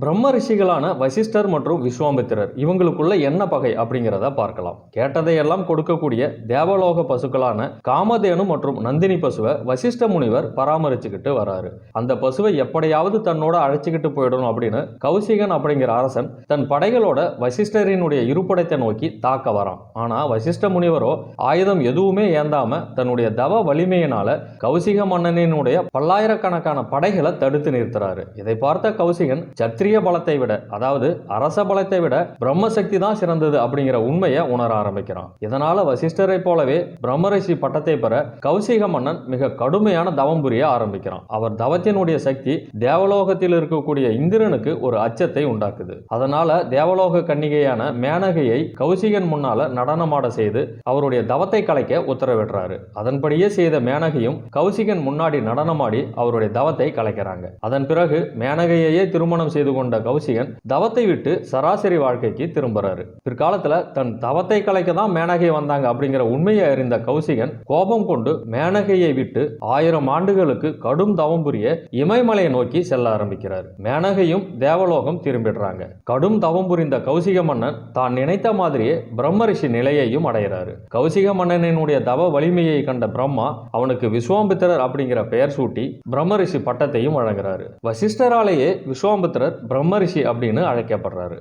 பிரம்ம ரிஷிகளான வசிஷ்டர் மற்றும் விஸ்வாமித்திரர் இவங்களுக்குள்ள என்ன பகை அப்படிங்கிறத பார்க்கலாம். கேட்டதையெல்லாம் கொடுக்கக்கூடிய தேவலோக பசுக்களான காமதேனு மற்றும் நந்தினி பசுவை வசிஷ்ட முனிவர் பராமரிச்சுக்கிட்டு வராரு. அந்த பசுவை எப்படியாவது தன்னோட அழைச்சிக்கிட்டு போயிடணும் அப்படின்னு கௌசிகன் அப்படிங்கிற அரசன் தன் படைகளோட வசிஷ்டரினுடைய இருப்படத்தை நோக்கி தாக்க வரான். ஆனா வசிஷ்ட முனிவரோ ஆயுதம் எதுவுமே ஏந்தாம தன்னுடைய தவ வலிமையினால கௌசிக மன்னனினுடைய பல்லாயிரக்கணக்கான படைகளை தடுத்து நிறுத்துறாரு. இதை பார்த்த கௌசிகன் சத்திரிய பலத்தை விட, அதாவது அரச பலத்தை விட பிரம்மசக்தி தான் சிறந்தது அப்படிங்கிற உண்மையை உணர ஆரம்பிக்கிறான். இதனால வசிஷ்டரை போலவே பிரம்மரிஷி பட்டத்தை பெற கௌசிக மன்னன் மிக கடுமையான தவம் புரிய ஆரம்பிக்கிறான். அவர் தவத்தினுடைய சக்தி தேவலோகத்தில் இருக்கக்கூடிய இந்திரனுக்கு ஒரு அச்சத்தை உண்டாக்குது. அதனால தேவலோக கன்னிகையான மேனகையை கௌசிகன் முன்னால நடனமாட செய்து அவருடைய தவத்தை கலைக்க உத்தரவிடுறாரு. அதன்படியே செய்த மேனகையும் கௌசிகன் முன்னாடி நடனமாடி அவருடைய தவத்தை கலைக்கிறாங்க. அதன் பிறகு மேனகையையே திருமணம் செய்து கொண்ட கௌசிகன் தவத்தை விட்டு சராசரி வாழ்க்கைக்கு திரும்புறாரு. பிற்காலத்துல தன் தவத்தை கலைக்க தான் மேனகை வந்தாங்க அப்படிங்கிற உண்மையை அறிந்த கௌசிகன் கோபம் கொண்டு மேனகையை விட்டு 1000 ஆண்டுகளுக்கு கடும் தவம் புரிய இமயமலையை நோக்கி செல்ல ஆரம்பிக்கிறார். மேனகையும் தேவலோகம் திரும்பிடுறாங்க. கடும் தவம் புரிந்த கௌசிக மன்னன் தான் நினைத்த மாதிரியே பிரம்மரிஷி நிலையையும் அடைகிறாரு. கௌசிக மன்னனினுடைய தவ வலிமையை கண்ட பிரம்மா அவனுக்கு விஸ்வாமித்திரர் அப்படிங்கிற பெயர் சூட்டி பிரம்மரிஷி பட்டத்தையும் வழங்குறாரு. வசிஷ்டராலேயே விஸ்வாமித்திரர் பிரம்மரிஷி அப்படின்னு அழைக்கப்படுறாரு.